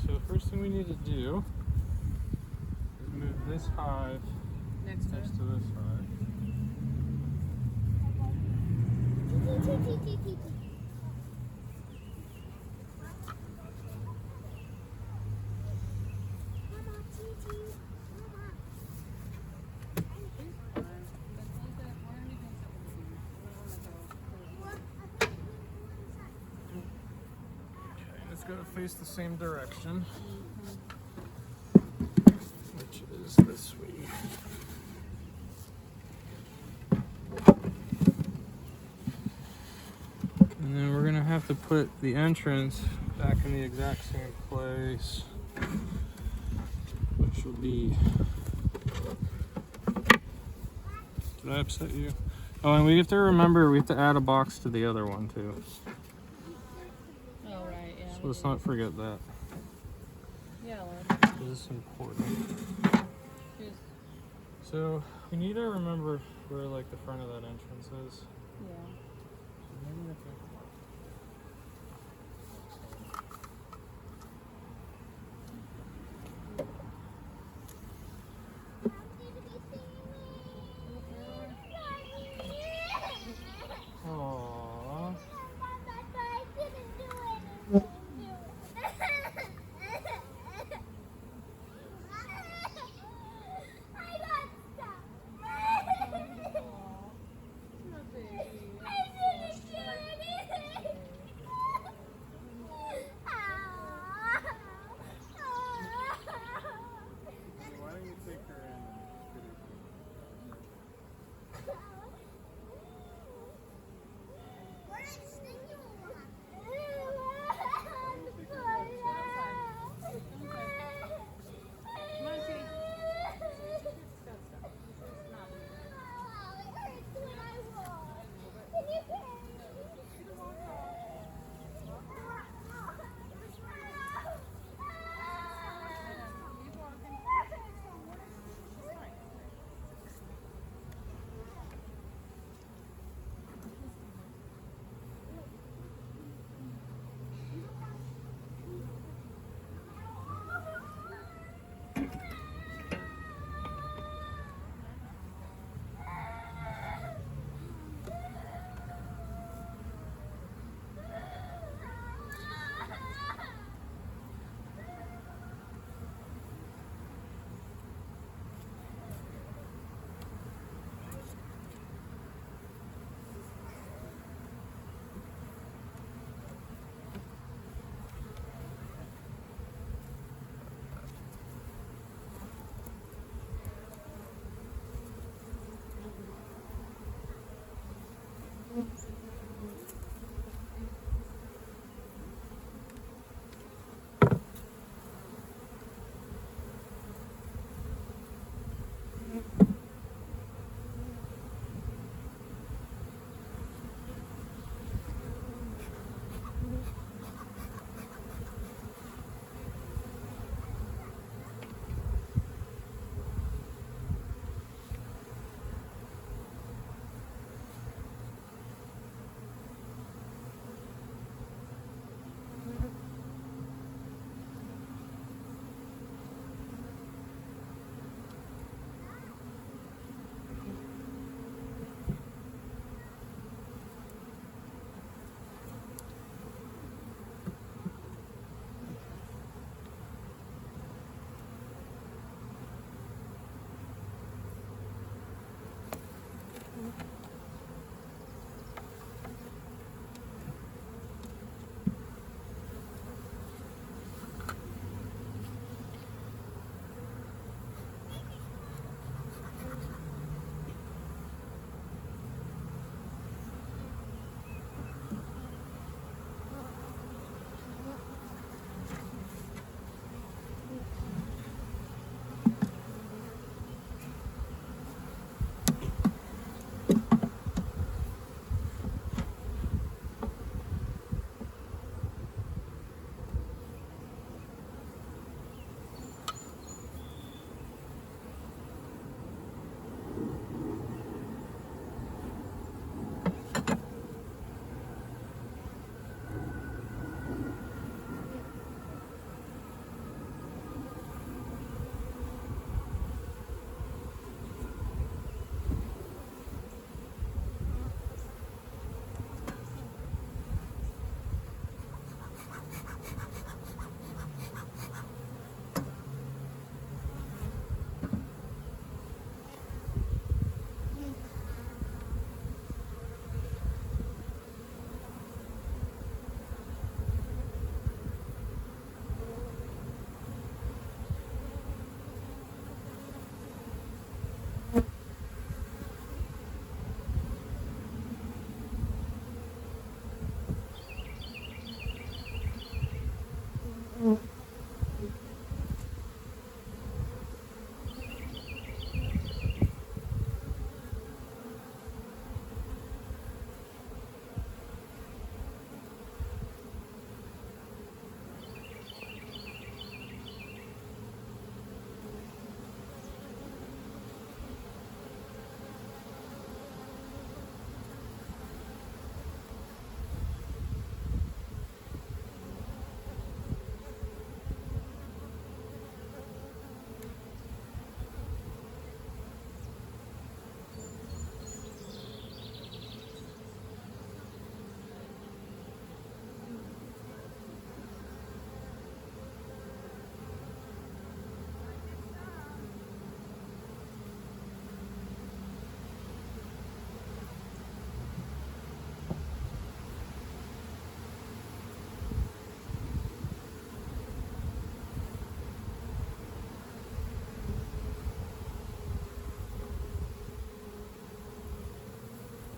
so first thing we need to do is move this hive Next to next to this hive. Okay, and it's got to face the same direction, which is this way. And then we're gonna have to put the entrance back in the exact same place, which will be. Did I upset you? Oh, and we have to remember we have to add a box to the other one too. Oh, right, yeah. So let's not forget that. Yeah, well, This is important. here's, So we need to remember where like the front of that entrance is. yeah. Maybe if Aww.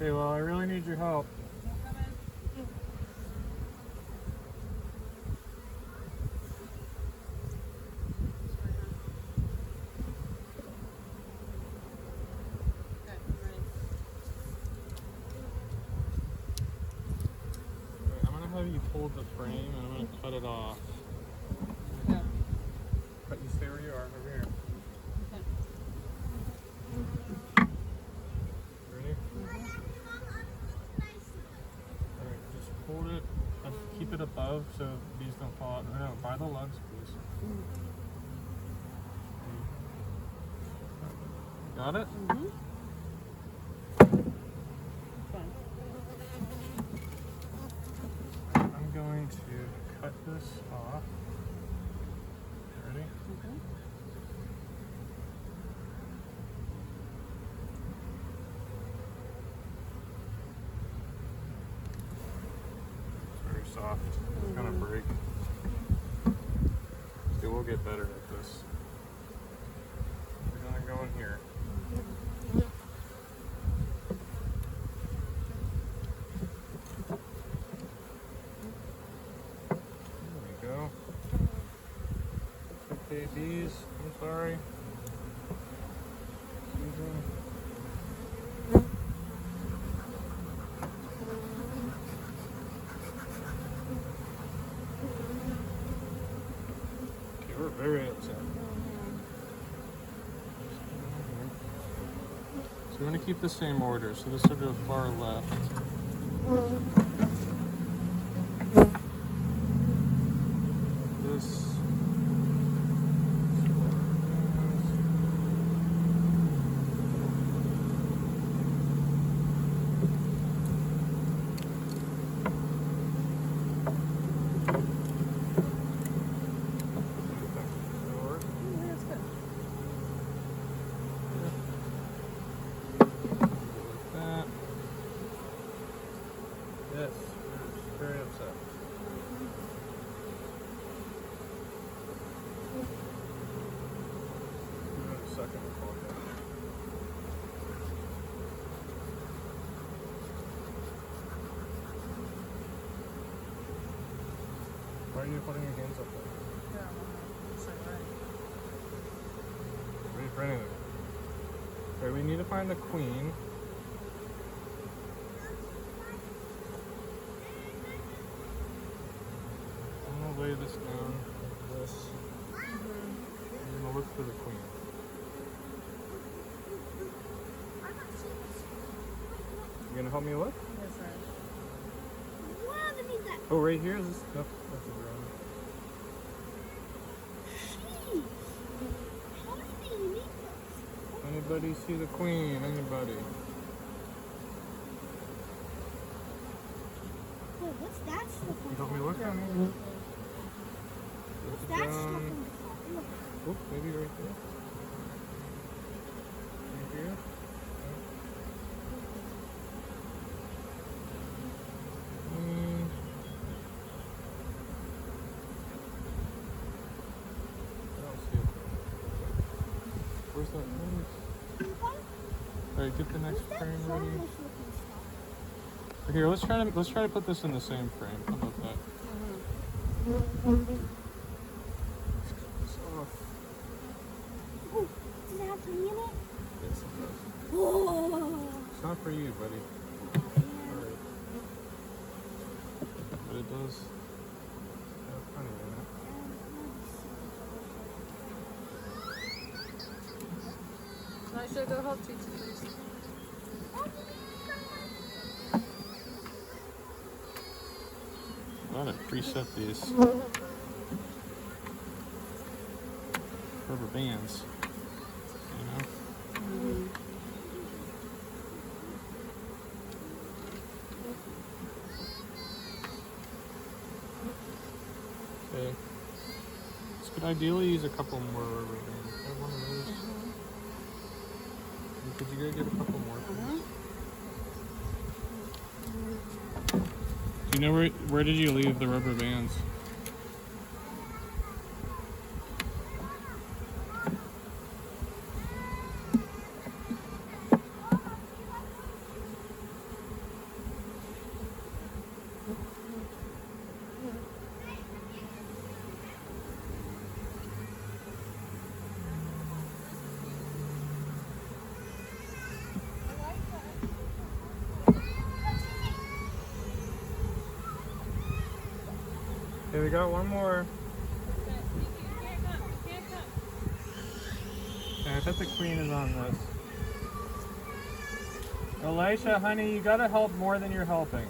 Okay, well, I really need your help. Okay, I'm ready. I'm gonna have you hold the frame and I'm gonna cut it off. Yeah. But you stay where you are, over here. Okay. Ready? Alright, just hold it and keep it above so these don't fall out. No, by the lugs, please. Got it? Mm-hmm. Fine. I'm going to cut this off. Ready? Mm-hmm. It's very soft. It's gonna break. It will get better at this. We're gonna go in here. There we go. Okay, bees. I'm sorry. Susan. Okay, we're very upset. So we're going to keep the same order. So this will go far left. This. That's good. Like that. Yes, we're very upset. Give it a second to call it. Why are you putting your hands up there? Yeah. It's like right. Ready for anything? Okay, we need to find the queen. I'm gonna lay this down. This. I'm gonna look for the queen. You gonna help me look? Yes, sir. Oh, right here? Is this? Nope, that's a drone. Anybody see the queen? Anybody? What's that stuff You on help me top? look at me? What's that stuff on top? Oop, maybe right there. Right here? I don't see it. Where's that? Alright, get the next frame ready. Here, let's try to put this in the same frame. How about that? Let's cut this off. Oh, does it have honey in it? Yes, it does. Oh. It's not for you, buddy. Alright. But it does have honey in it. Can I show the help teacher, please? I gotta preset these rubber bands, you know? Okay. This could ideally use a couple more rubber bands. I have one of those. Could you go get a couple more, please? Do you know where did you leave the rubber bands? Okay, we got one more. Okay, you can't come. You can't come. Okay, I bet the queen is on this. Elisha, honey, you gotta help more than you're helping.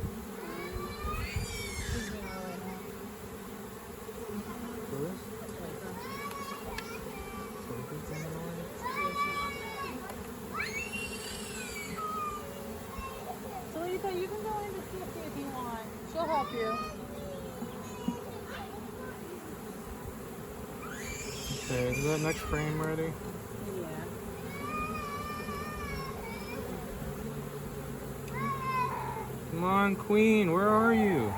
She's being really annoying. Talita, you can go into Skippy if you want. She'll help you. Okay, is that next frame ready? Yeah. Come on, queen, where are you?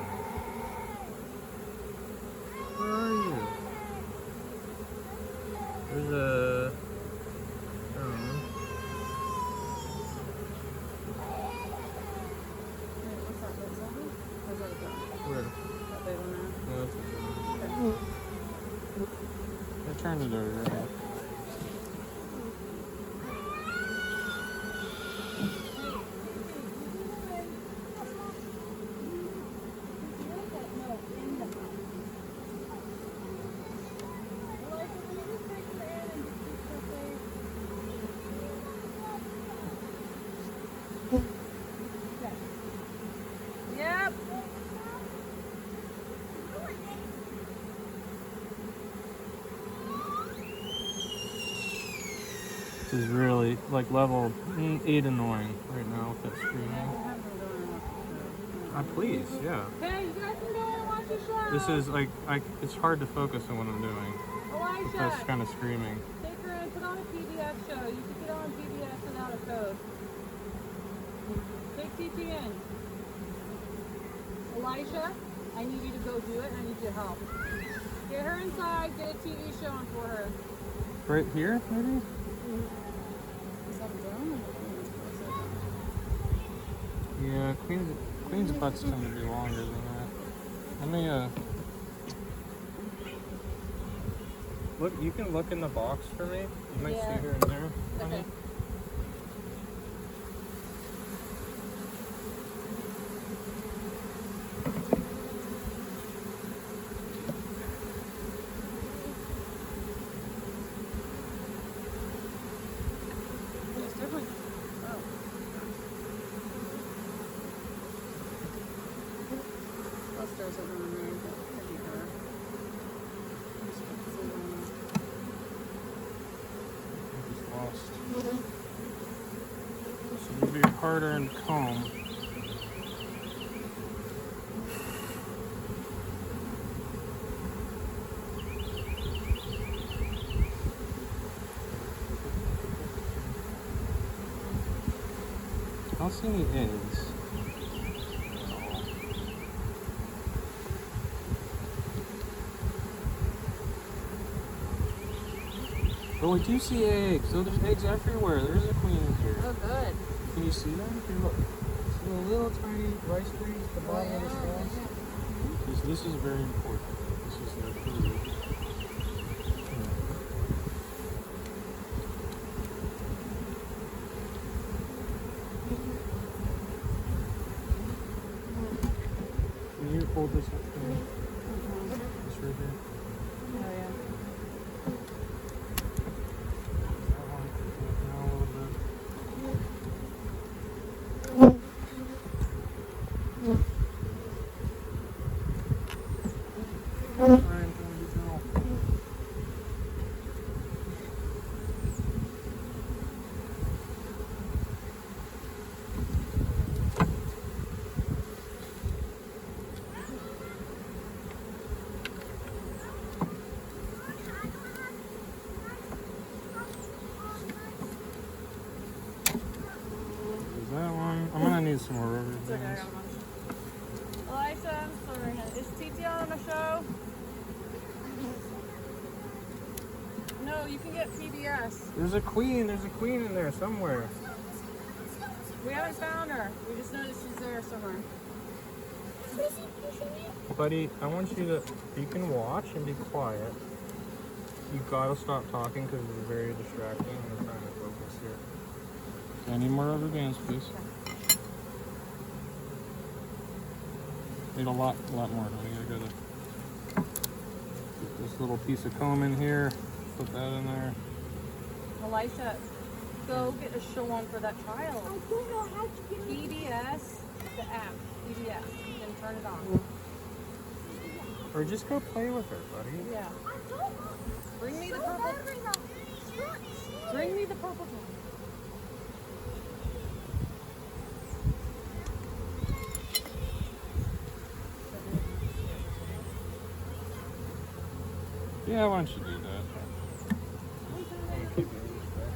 Where are you? There's a... I don't know. Wait, what's that? That's on? Or is that a gun? Where? That big one now? No, that's Okay. I turned it over. Right? Yep. This is really like level 8 annoying right now with that Yeah, screaming. you have them going and watch the show. Please, yeah. Okay, you guys can go and watch the show. This is like, it's hard to focus on what I'm doing. Elisha, That's kind of screaming. take her in, put on a PBS show. You can get on PBS without a code. Take TT in. Elisha, I need you to go do it and I need your help. Get her inside, get a TV show on for her. Right here, maybe? Is that a drone? Yeah, Queen's butts tend to be longer than that. Let me, look, you can look in the box for me. You might Yeah. see her in there. honey. Okay. There's different. Oh. Plus there's a woman there that could be her. I'm just gonna see I just lost. So it'll be harder and comb. I don't see any eggs. Oh, I do see eggs. Oh, there's eggs everywhere. There's a queen in here. Oh, good. Can you see them? Can you look? See the little tiny rice grains at the bottom of the shells? This is very important. This is their food. Can you hold this up for me? This right here. Oh, yeah. That one. Now a little bit. Alright, I'm gonna go. Is that one? I'm gonna need some more rubber It's okay, I bands. got a bunch. Elisha, I'm sorry. Is TT on the show? No, you can get PBS. There's a queen in there somewhere. We haven't found her. We just noticed she's there somewhere. Buddy, I want you can watch and be quiet. You gotta stop talking because it's very distracting. I'm trying to focus here. I need more rubber bands, please. Need a lot more. I gotta go to this little piece of comb in here. Put that in there. Elisha, go get a show on for that child. I don't know how to get it. EDS, the app, EDS, and turn it on. Or just go play with her, buddy. Yeah. I don't know. Bring me the So purple. hungry now. Stop. Bring me the purple one. Yeah, why don't you do that? Keep it respect.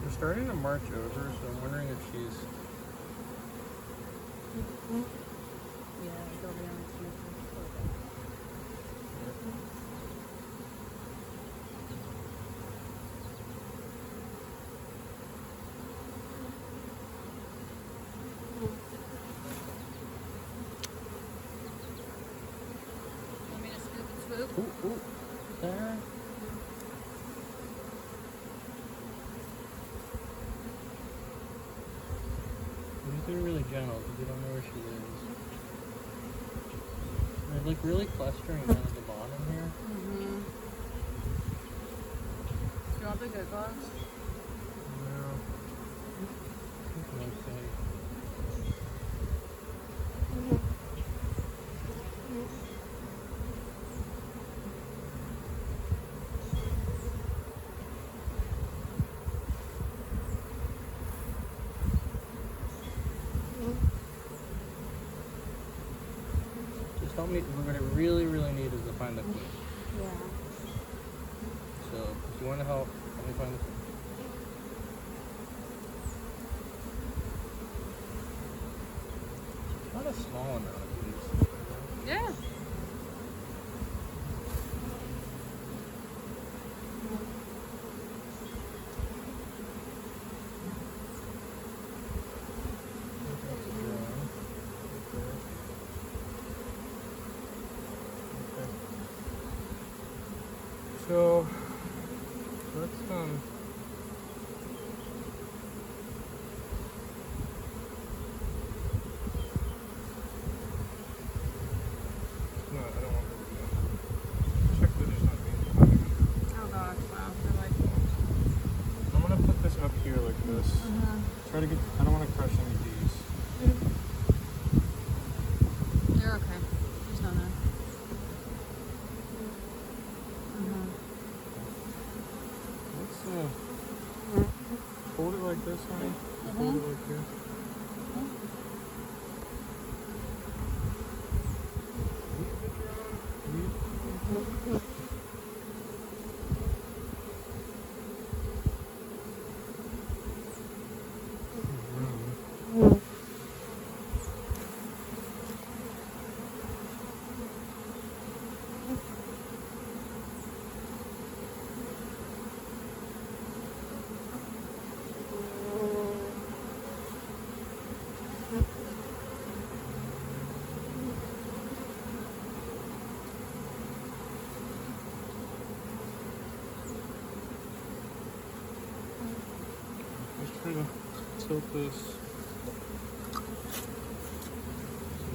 We're starting to march over, so I'm wondering if she's. Yeah, go down and see. Want me to scoop and swoop? Ooh, ooh, there. I'm just being really gentle because we don't know where she is. They're like really clustering down at the bottom here. Mm-hmm. Do you want the good gloves? No. Okay. Just help me. What I really, really need is to find the queen. Yeah. So if you want to help me find the queen. Not a small amount of these. Yeah. So let's no, I don't want to do that. Check that there's not being. Oh gosh, wow. They're like, I'm gonna put this up here like this. Try to get. I don't want to crush any bees. you're okay. Just know that. Let's hold it like this, honey. Hold it like this. tilt this. So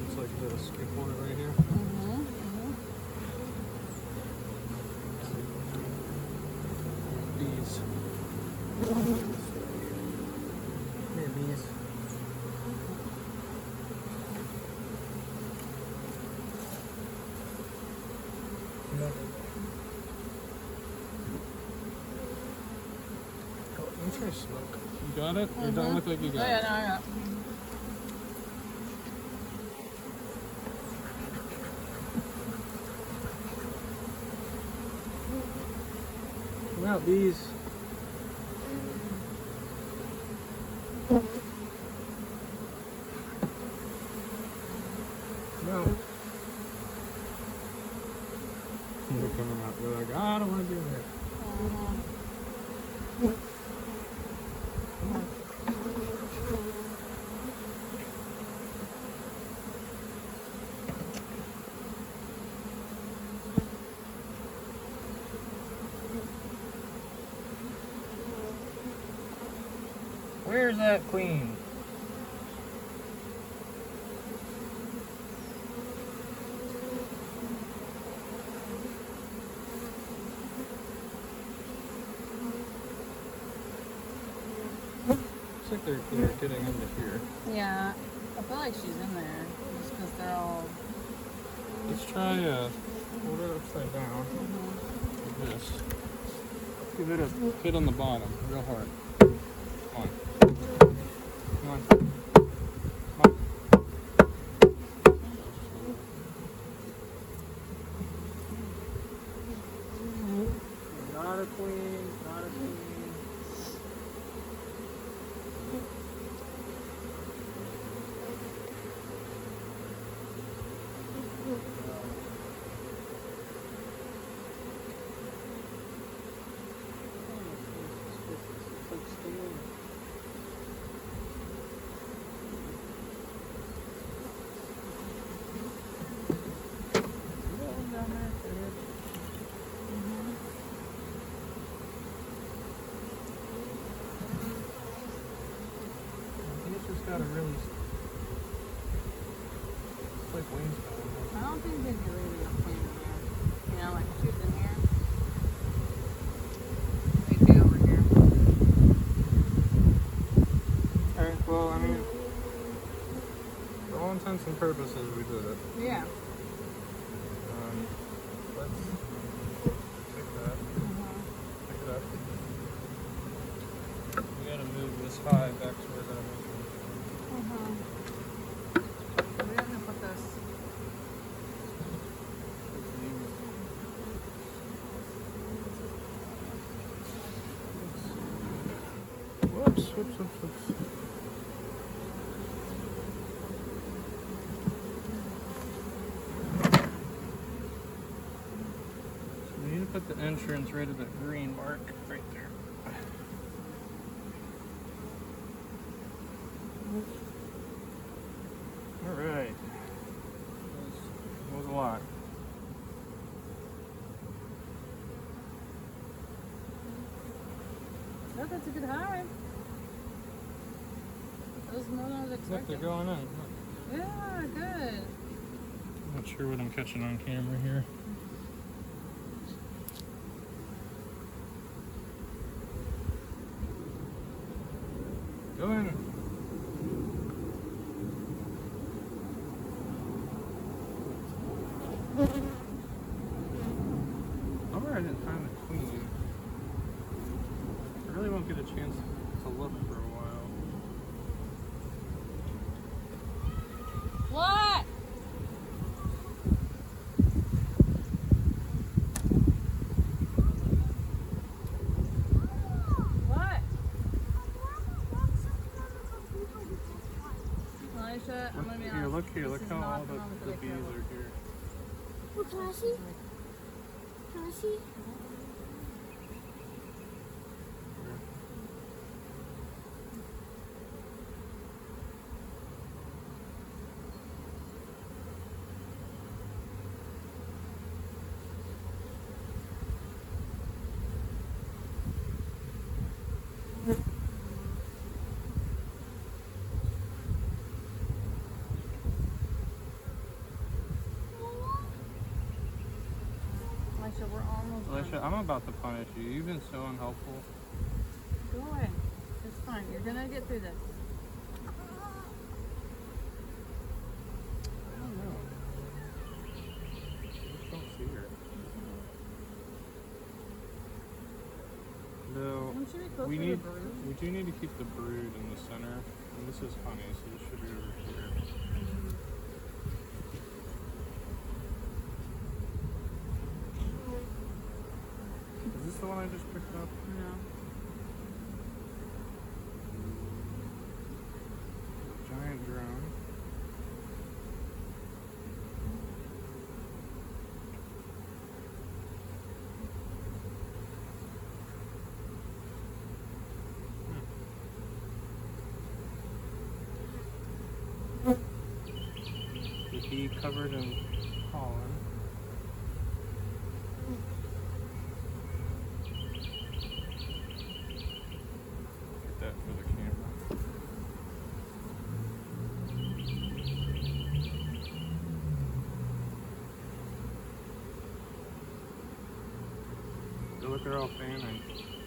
it's like this. Can you hold it right here? Bees. Come here, bees. No. Go, let me try to smoke. You got it? Or don't look like you Oh got yeah, it? no, I got. Come out, bees. No. They're coming out. They're like, oh, I don't want to be in there. Where's that queen? Looks like they're getting into here. Yeah, I feel like she's in there just because they're all. Let's try hold it upside down. Like this. Give it a hit on the bottom, real hard. Come on. Come on. Come on. Not a queen, not a queen. Got a really it's like wingspan. I don't think they'd be leaving a queen in here. You know, like she's in here. They'd be over here. Alright, well, I mean, for all intents and purposes, we did it. Yeah. Let's take that, pick it up. We gotta move this hive back to where that was. We're gonna put this. Whoops, whoops, whoops, whoops. So we need to put the entrance right at the green mark right there. Alright. That was a lot. Oh, that's a good hive. That was more than I was Look, expecting. they're going in. Look. Yeah, good. Not sure what I'm catching on camera here. Go in. However, I didn't find the queen. I really won't get a chance to look for a while. What? What? Elisha, I'm gonna be honest. Here, look here. This Look is how not all the moment the to bees make her are look. here. Well, can I see? Can I see? Alicia, I'm about to punish you. You've been so unhelpful. Go away. It's fine. You're gonna get through this. I don't know. I just don't see her. No, Wouldn't you be closer we to need. the brood? We do need to keep the brood in the center. And this is honey, so it should be over here. Is this the one I just picked up? No. Giant drone. The bee covered in pollen. Get that for the camera. Look, they're all fanning.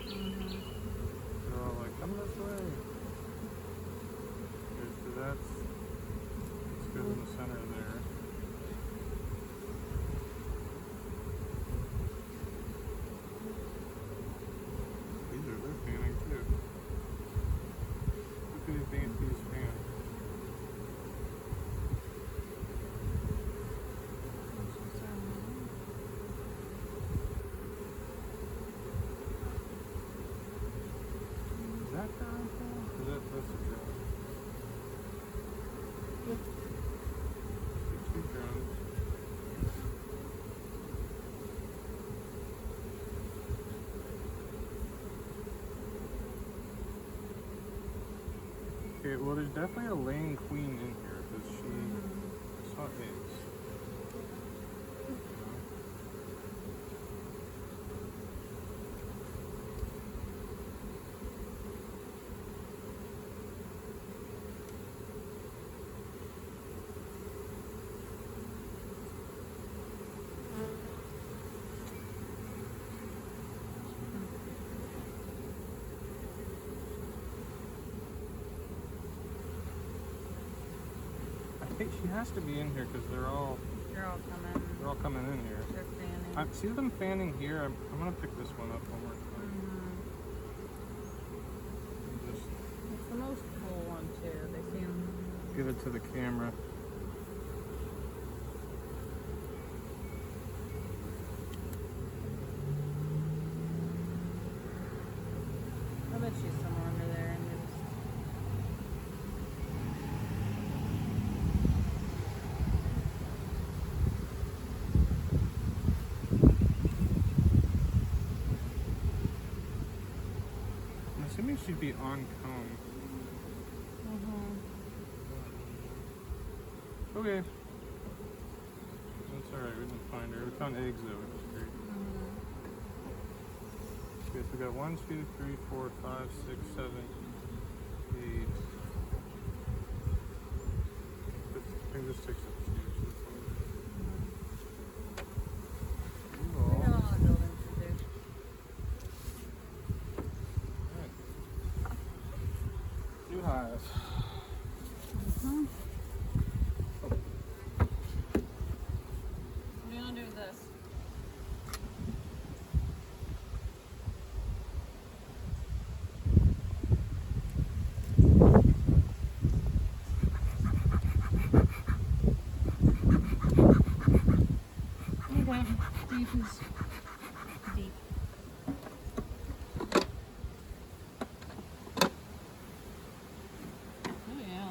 They're all like, come this way. Okay, so that's good in the center there. They're fanning too. Look at these fan. Is that the right thing? Or that's a drone? Two drones. Okay, well there's definitely a laying queen in here because she saw eggs. I think she has to be in here because they're all coming in here. They're fanning. I see them fanning here. I'm gonna pick this one up one more time. Just It's the most full one too. They seem. give it to the camera. I bet she's somewhere under there, and they're just. I'm assuming she'd be on comb. Okay. That's alright, we didn't find her. We found eggs though, which is great. Okay, so we got 1, 2, 3, 4, 5, 6, 7, 8. I think this takes up 2. We got a lot of buildings to do. New hive. What do you want to do with this? Okay, deep is deep. Oh yeah,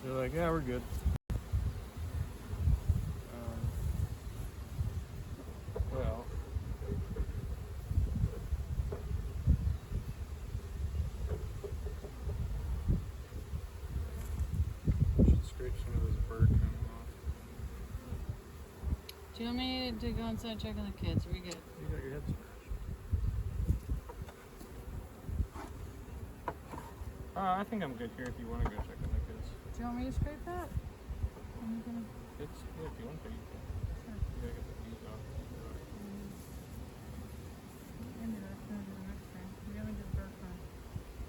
They're like, yeah, we're good. Well. Should scrape some of this bird coming off. do you want me to go inside and check on the kids? Are we good? You got your head scratched. I think I'm good here if you want to go check on the you want me to scrape that? I'm gonna. It's, yeah, if you want to, you can. Sure. You gotta get the bees off. Maybe that's gonna do the next time. We only did the first one.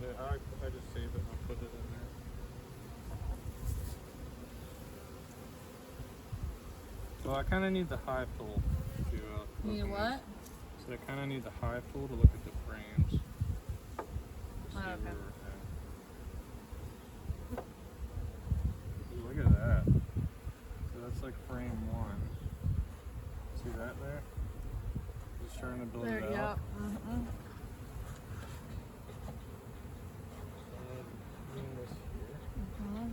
Yeah, I just save it and I'll put it in there. Well, I kind of need the high tool to You need a open what? this. So I kind of need the high tool to look at the frames. To see Oh, okay. where we're at. Ooh, look at that. So that's like frame 1. See that there? Just trying to build There, it yeah. out. Mm-hmm. Doing this here. Mm-hmm.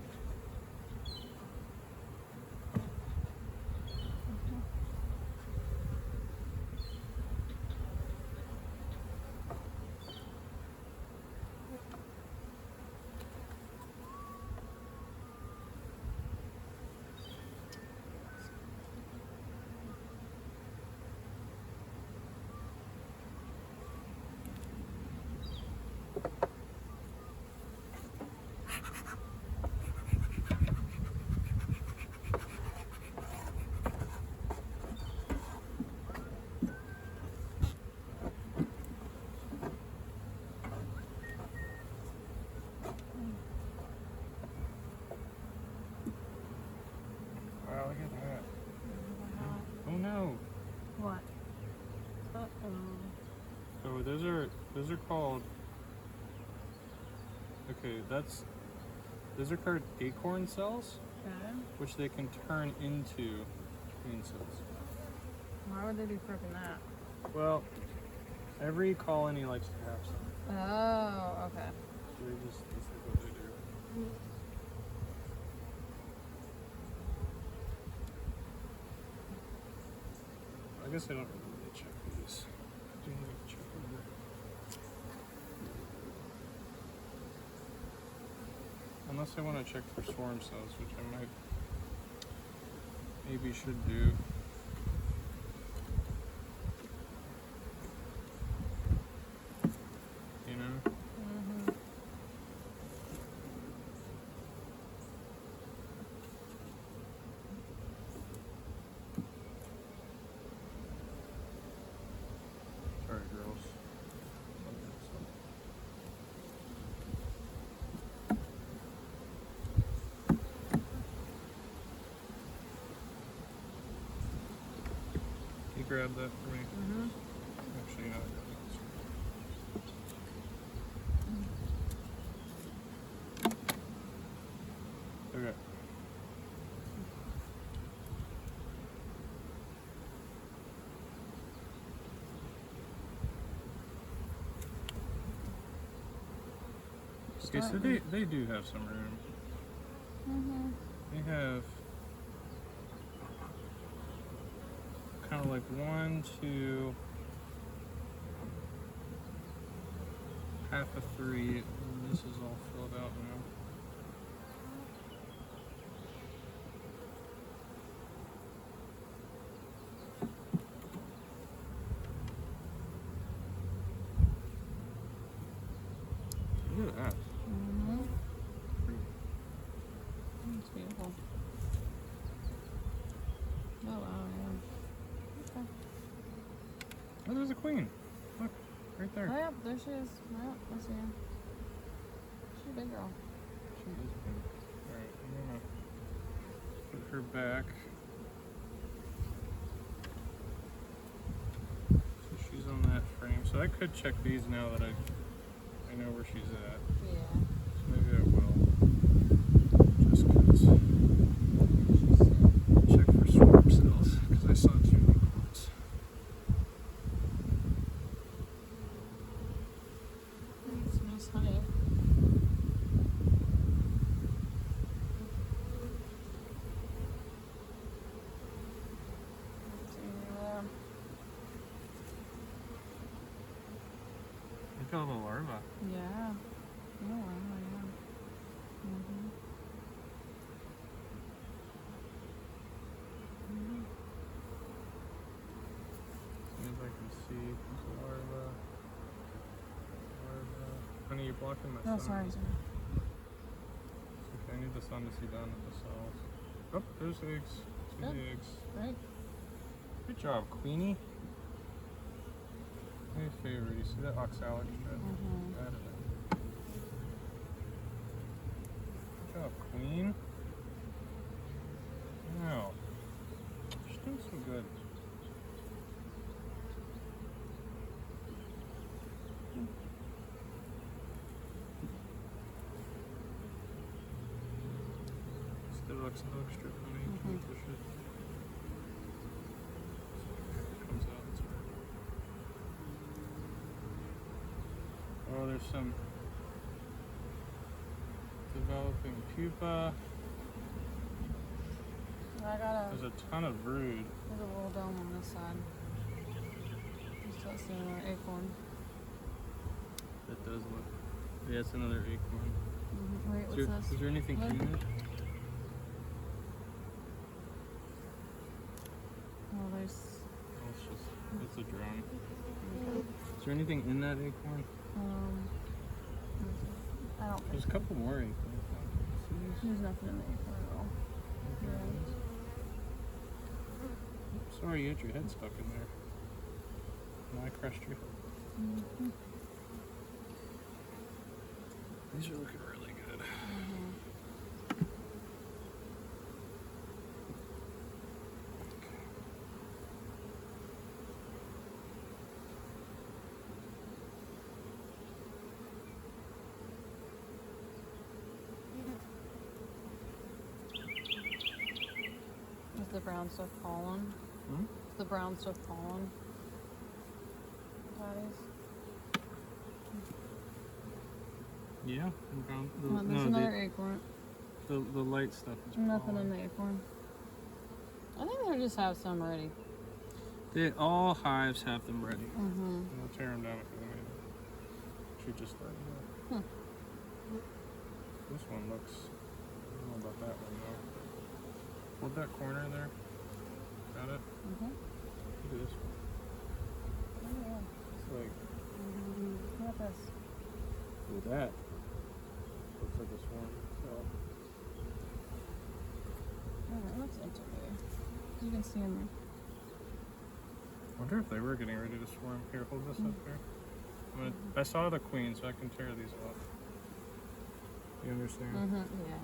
Wow, look at that. Oh no. What? Uh-oh. So those are called. Okay, those are called acorn cells, Okay. which they can turn into queen cells. Why would they be prepping that? Well, every colony likes to have some. Oh, okay. So that's like what they do. I guess I don't really need to check these. I do need to check them. Unless I want to check for swarm cells, which I maybe should do. You know? Mm-hmm. Sorry, girls. Can you grab that for me? Mm-hmm. Actually, no, I got it. Okay. Okay, so they do have some room. Mm-hmm. They have kind of like 1, 2, half a 3, and this is all filled out now. Look at that. Mm-hmm. Pretty. That's beautiful. Oh, wow, yeah. Okay. Oh, there's a queen. Look, right Oh, there. yep, there she is. Yep, I see her. She's a big girl. She is big. Alright, I'm gonna put her back. So she's on that frame. So I could check these now that I know where she's at. Yeah. So maybe I will. Just because. Check for swarm cells. Because I saw 2 acorns. That's nice honey. Let's see there. Look at all the larvae. Yeah. Oh, wow, yeah. Mm-hmm. Mm-hmm. See if I can see. There's a larva. Larva. Honey, you're blocking my Oh, sun. sorry, sorry. Okay, I need the the sun to see down at the cells. Oh, there's eggs. See Good. the eggs. Right? Good job, Queenie. My favorite. You see that oxalic shred? Mm-hmm. Added it. Good job, Queen. Wow. She's doing so good. Still oxalic strip, honey. Can you push it? It comes out. It's right. Oh, there's some developing pupa. I got There's a ton of brood. there's a little dome on this side. You still see another acorn. That does look. Yeah, it's another acorn. Mm-hmm. Wait, what's this? Is there anything Look. in it? Oh, there's. Oh, it's a drone. Is there anything in that acorn? I don't think There's a couple more acorns. See these? there's nothing in the acorn at all. There it is. Oops, sorry, you had your head stuck in there. And I crushed you. Mm-hmm. These are looking really good. Is the brown stuff pollen? Hmm? Is the brown stuff pollen? Patties? Yeah. And brown, Oh, there's another acorn. the light stuff is Nothing pollen. in the acorn. I think they just have some ready. All hives have them ready. Mm-hmm. We'll tear them down if we need it. Should just let you know. This one looks. I don't know about that one though. Hold that corner there. Got it? Mm-hmm. Look at this one. Oh, yeah. It's like, Look at this. look at that. Looks like a swarm. So, Oh, it looks empty. You can see them. wonder if they were getting ready to swarm. Here, hold this up here. I saw the queen, so I can tear these off. You understand? Mm-hmm. Yeah.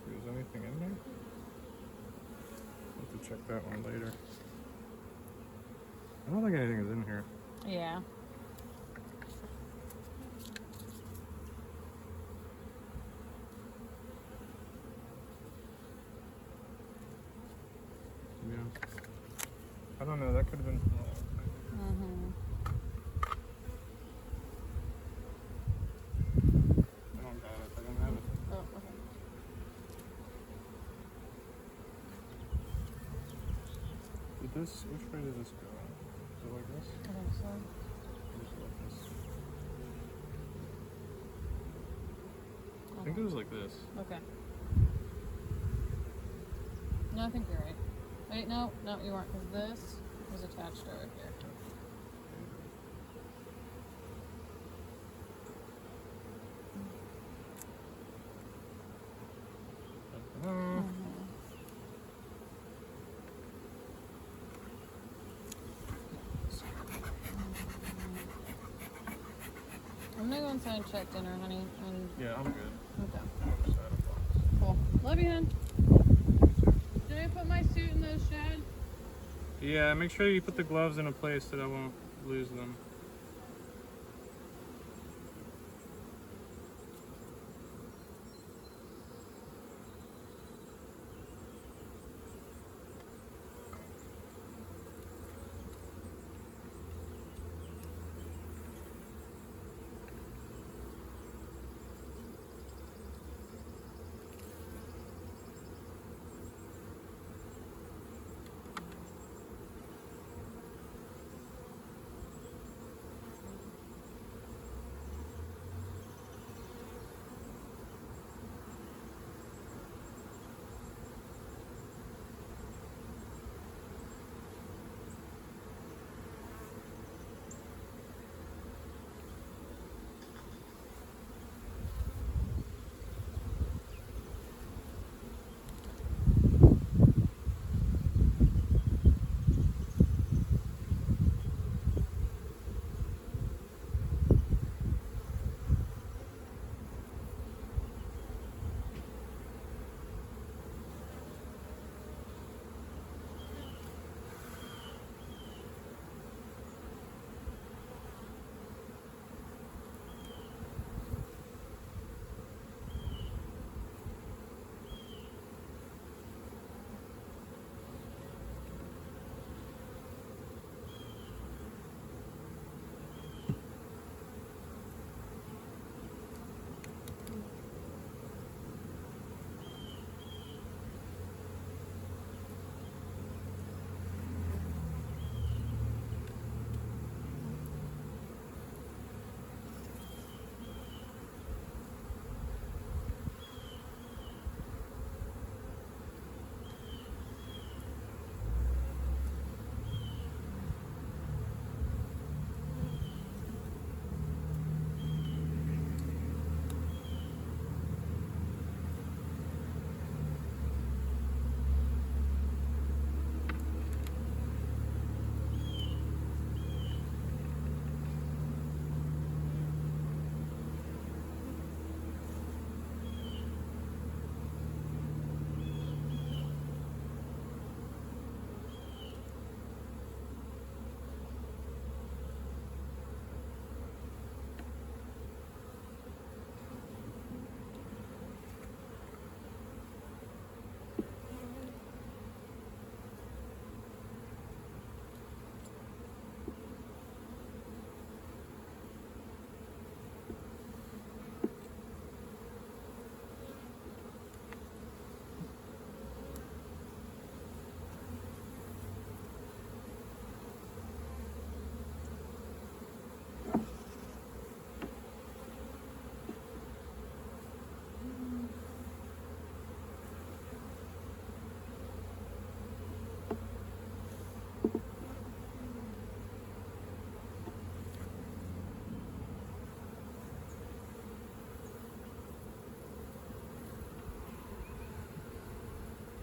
See, is anything in there? Have to check that one later. I don't think anything is in here. Yeah. Yeah. I don't know. That could have been. Mm-hmm. I don't got it. I don't have it. Oh, okay. Did this? Which way did this go? Is it like this? I think so. Or is it like this? I think it was like this. Okay. No, I think you're right. Wait, no, you weren't, because this was attached over here. Oh. I'm gonna go inside and check dinner, honey. And Yeah, I'm good. okay. Other side of box. Cool. Love you, hon. Did I put my suit in the shed? Yeah, make sure you put the gloves in a place that I won't lose them.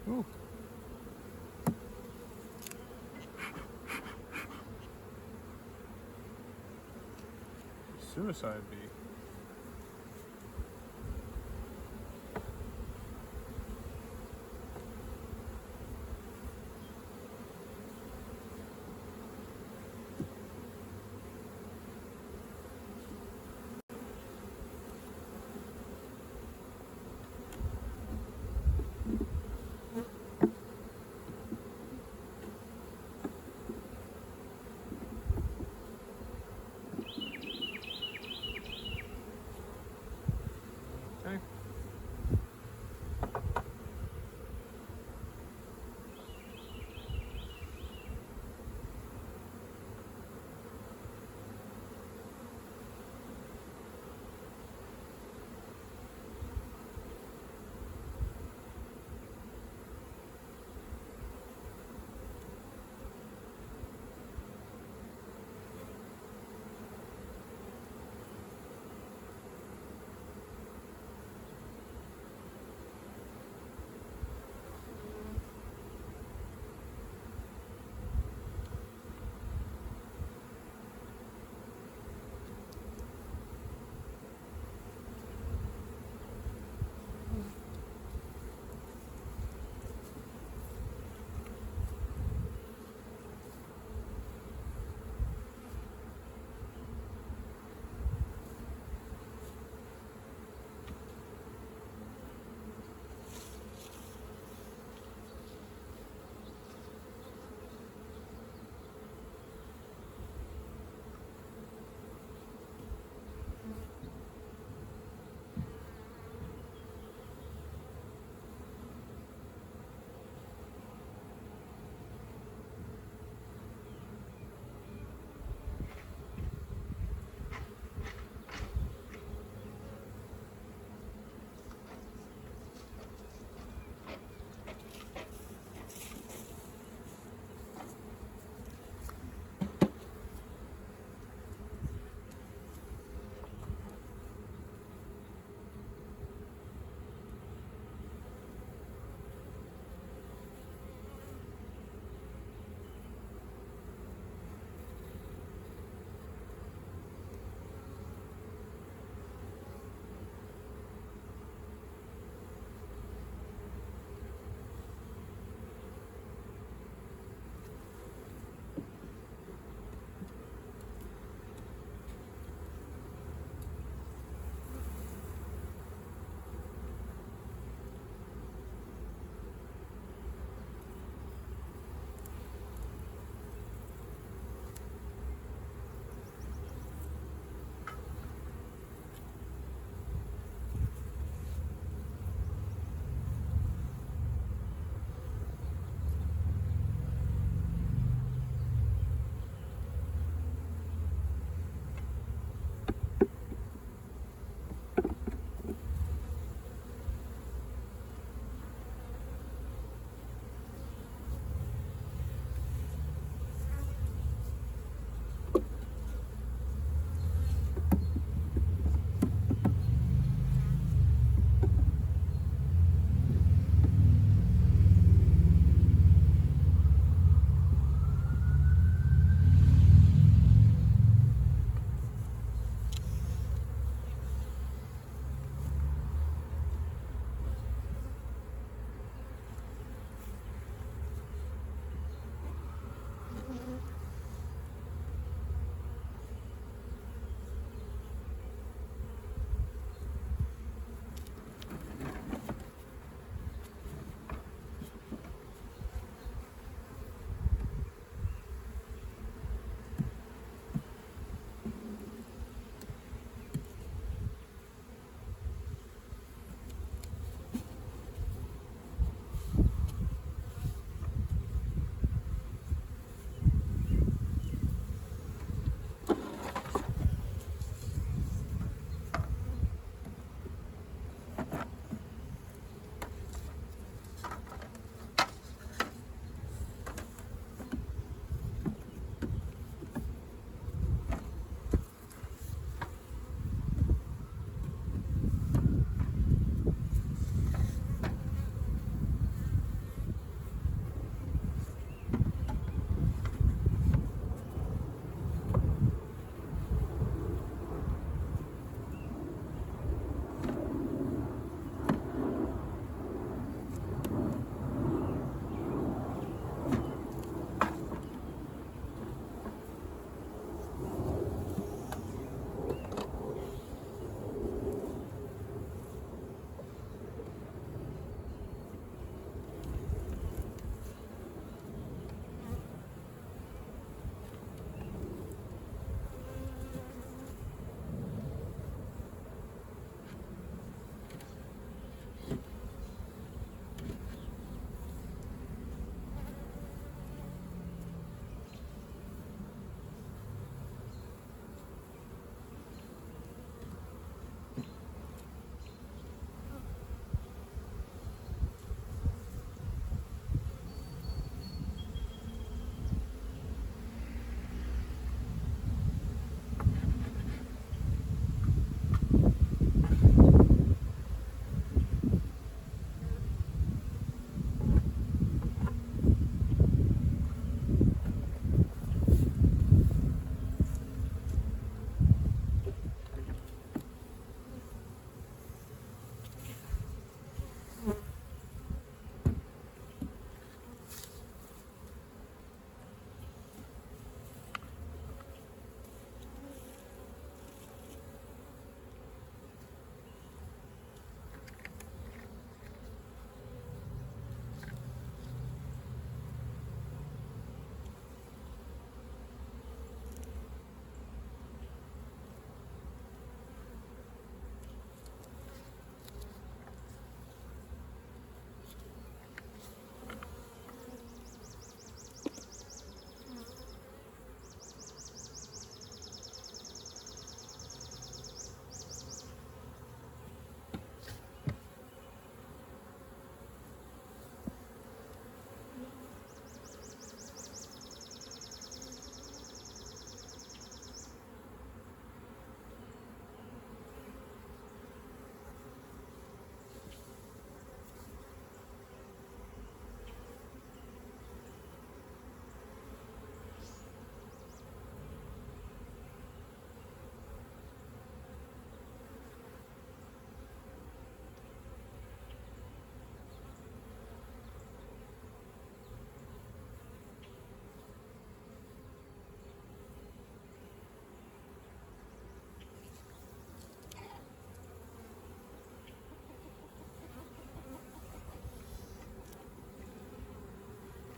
Ooh. Suicide bee.